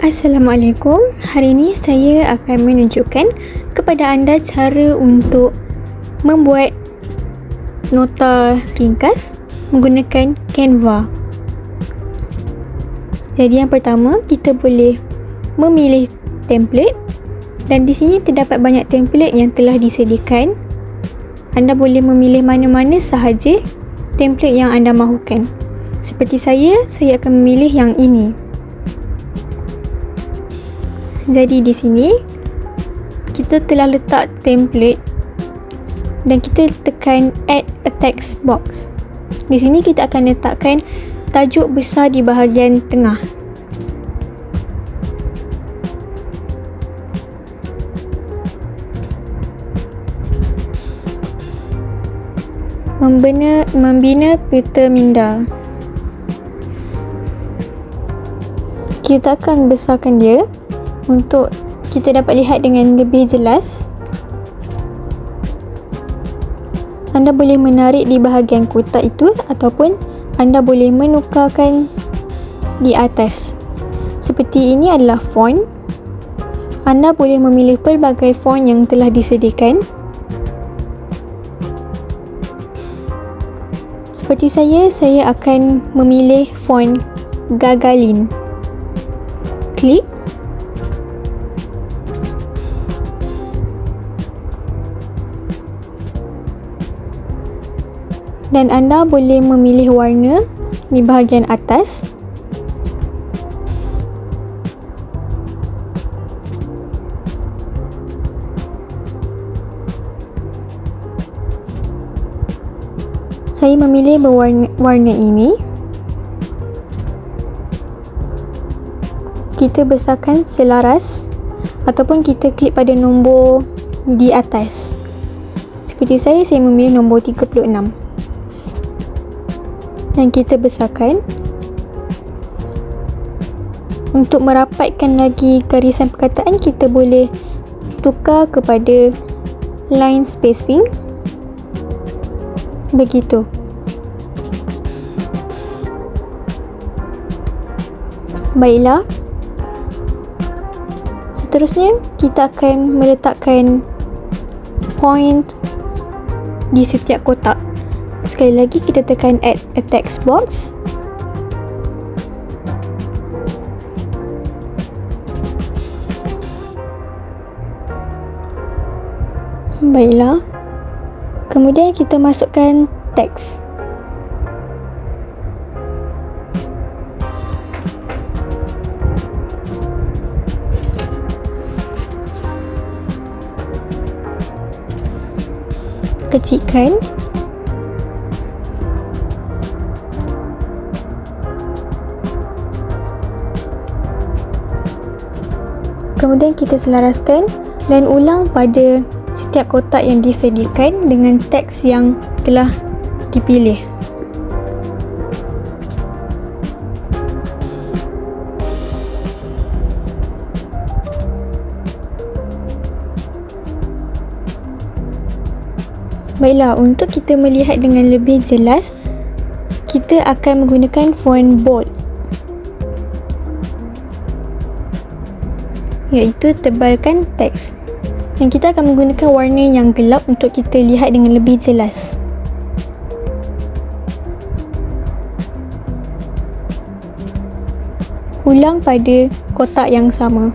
Assalamualaikum. Hari ini saya akan menunjukkan kepada anda cara untuk membuat nota ringkas menggunakan Canva. Jadi yang pertama, kita boleh memilih template dan di sini terdapat banyak template yang telah disediakan. Anda boleh memilih mana-mana sahaja template yang anda mahukan. Seperti saya akan memilih yang ini. Jadi di sini kita telah letak template dan kita tekan add a text box. Di sini kita akan letakkan tajuk besar di bahagian tengah. Membina Peter Minda. Kita akan besarkan dia untuk kita dapat lihat dengan lebih jelas. Anda boleh menarik di bahagian kotak itu ataupun anda boleh menukarkan di atas. Seperti ini adalah font. Anda boleh memilih pelbagai font yang telah disediakan. Seperti saya akan memilih font Gagarin. Klik. Dan anda boleh memilih warna di bahagian atas. Saya memilih warna ini. Kita besarkan selaras ataupun kita klik pada nombor di atas. Seperti saya memilih nombor 36. Dan kita besarkan. Untuk merapatkan lagi garisan perkataan, kita boleh tukar kepada line spacing. Begitu. Baiklah. Seterusnya, kita akan meletakkan point di setiap kotak. Sekali lagi kita tekan add a text box. Baiklah. Kemudian kita masukkan teks. Kecilkan. Kemudian kita selaraskan dan ulang pada setiap kotak yang disediakan dengan teks yang telah dipilih. Baiklah, untuk kita melihat dengan lebih jelas, kita akan menggunakan font bold, iaitu tebalkan teks. Dan kita akan menggunakan warna yang gelap untuk kita lihat dengan lebih jelas. Ulang pada kotak yang sama.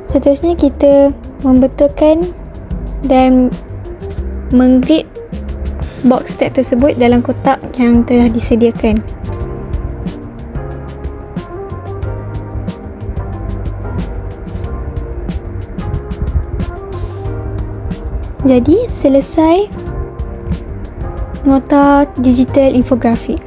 Seterusnya kita membetulkan dan menggrip box teks tersebut dalam kotak yang telah disediakan. Jadi, selesai nota digital infografik.